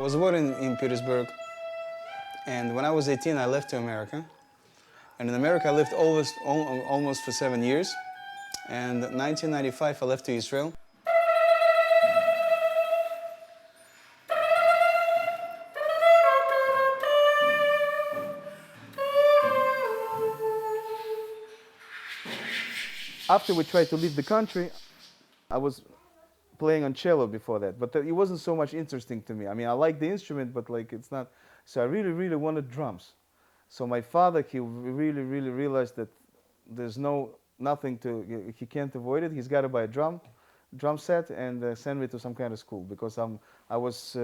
was born in Petersburg, and when I was 18, I left to America. And in America, I lived almost for 7 years. And in 1995, I left to Israel. After we tried to leave the country, I was playing on cello before that, but it wasn't so much interesting to me. I mean, I like the instrument, but like it's not. So I really, really wanted drums. So my father, he really, really realized that there's nothing to, he can't avoid it. He's got to buy a drum set and send me to some kind of school because I was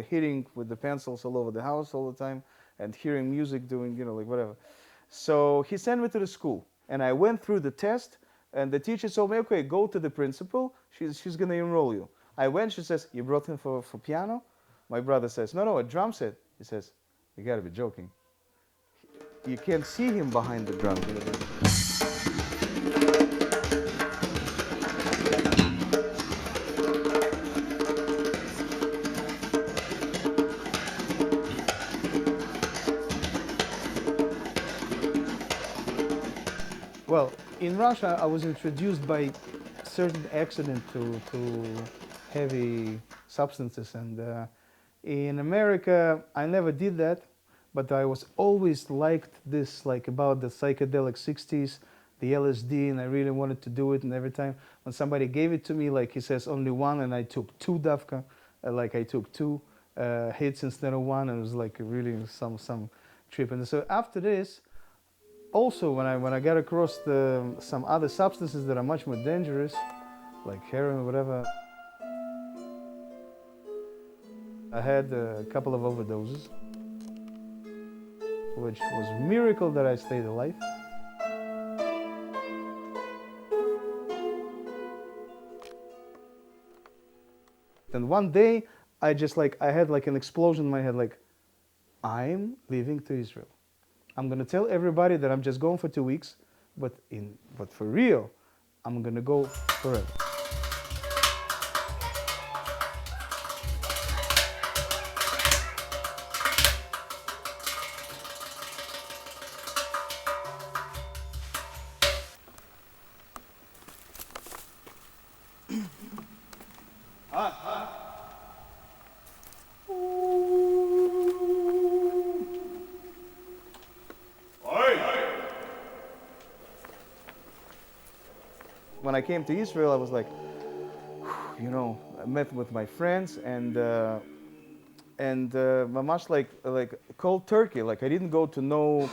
hitting with the pencils all over the house all the time and hearing music, doing, like whatever. So he sent me to the school, and I went through the test. And the teacher told me, okay, go to the principal. She's going to enroll you. I went. She says, you brought him for piano? My brother says, no, a drum set. He says, you got to be joking. You can't see him behind the drum. Well, in Russia, I was introduced by certain accident to heavy substances, and in America, I never did that, but I was always liked this, like about the psychedelic 60s, the LSD, and I really wanted to do it. And every time when somebody gave it to me, like he says only one, and I took two davka, like I took two hits instead of one, and it was like really some trip. And so after this. Also, when I got across some other substances that are much more dangerous, like heroin or whatever, I had a couple of overdoses, which was a miracle that I stayed alive. And one day, I had like an explosion in my head, like, I'm leaving to Israel. I'm going to tell everybody that I'm just going for 2 weeks, but for real, I'm going to go forever. When I came to Israel, I was like, I met with my friends and mamash like cold turkey. Like I didn't go to no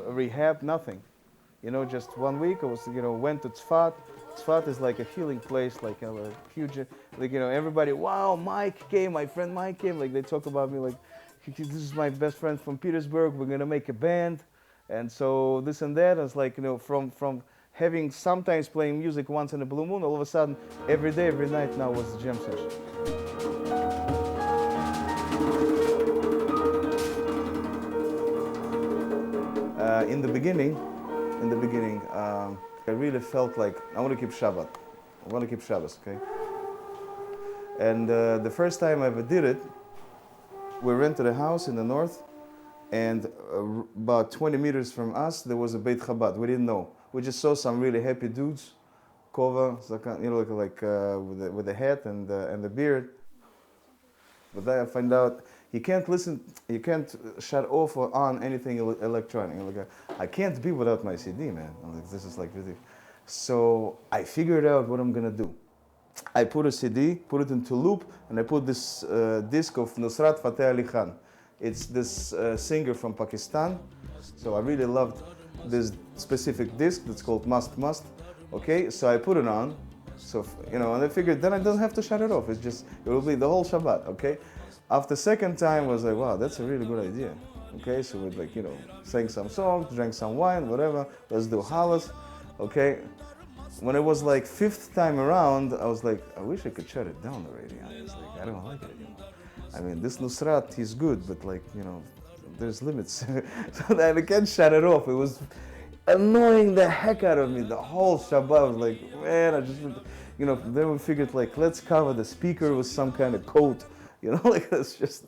rehab, nothing. Just 1 week. I was, went to Tzfat. Tzfat is like a healing place, like a huge, everybody. Wow, Mike came. My friend Mike came. Like they talk about me. Like this is my best friend from Petersburg. We're gonna make a band, and so this and that. I was like, from having sometimes playing music once in a blue moon, all of a sudden, every day, every night now was a jam session. In the beginning, I really felt like I want to keep Shabbat. I want to keep Shabbos, okay? And the first time I ever did it, we rented a house in the north, and about 20 meters from us, there was a Beit Chabad. We didn't know. We just saw some really happy dudes, kova, with the hat and the beard. But then I find out you can't shut off or on anything electronic. I can't be without my CD, man. This is like ridiculous. So I figured out what I'm gonna do. I put a CD, put it into loop, and I put this disc of Nusrat Fateh Ali Khan. It's this singer from Pakistan. So I really loved this specific disc that's called Must. Okay, so I put it on. So, and I figured then I don't have to shut it off. It will be the whole Shabbat, okay? After second time, I was like, wow, that's a really good idea. Okay, so we'd sang some songs, drank some wine, whatever. Let's do halas, okay? When it was like fifth time around, I was like, I wish I could shut it down already. I don't like it anymore. I mean, this Nusrat, he's good, but there's limits. So I can't shut it off. It was annoying the heck out of me the whole Shabbat. I was like, man, I just, then we figured let's cover the speaker with some kind of coat, it's just,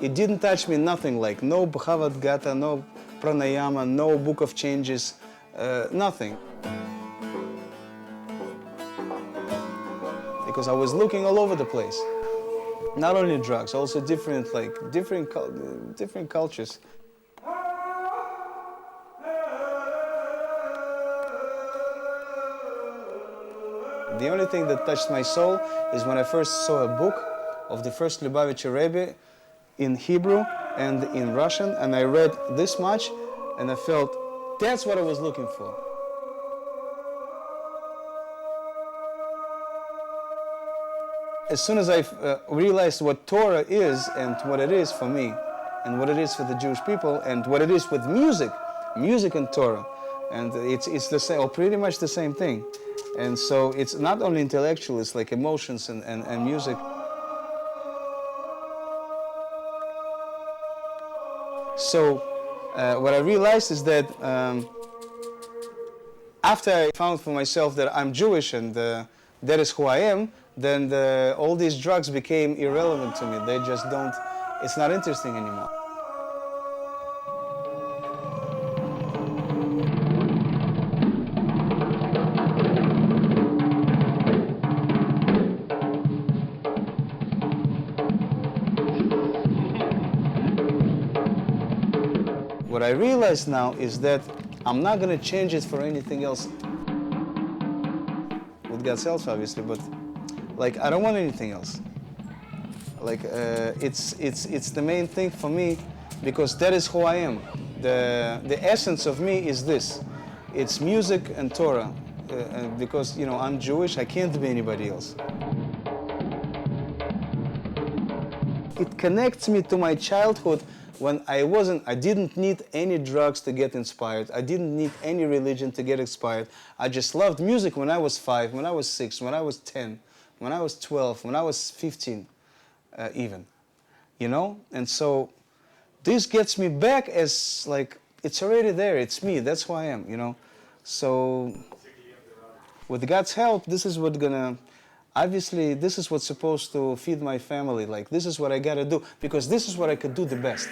It didn't touch me, nothing, like no Bhagavad Gita, no pranayama, no book of changes, nothing. Because I was looking all over the place. Not only drugs, also different cultures. The only thing that touched my soul is when I first saw a book of the first Lubavitcher Rebbe in Hebrew and in Russian, and I read this much, and I felt that's what I was looking for. As soon as I realized what Torah is and what it is for me, and what it is for the Jewish people, and what it is with music and Torah, and it's the same, or pretty much the same thing. And so it's not only intellectual, it's like emotions and music. So what I realized is that after I found for myself that I'm Jewish and that is who I am, then all these drugs became irrelevant to me. They just don't, it's not interesting anymore. What I realize now is that I'm not going to change it for anything else. With God's help, obviously, but like I don't want anything else. Like it's the main thing for me because that is who I am. The essence of me is this. It's music and Torah. And because I'm Jewish, I can't be anybody else. It connects me to my childhood when I didn't need any drugs to get inspired. I didn't need any religion to get inspired. I just loved music when I was 5, when I was 6, when I was 10, when I was 12, when I was 15 even, And so this gets me back as like, it's already there, it's me, that's who I am, So with God's help, this is obviously, this is what's supposed to feed my family. Like, this is what I gotta do, because this is what I could do the best.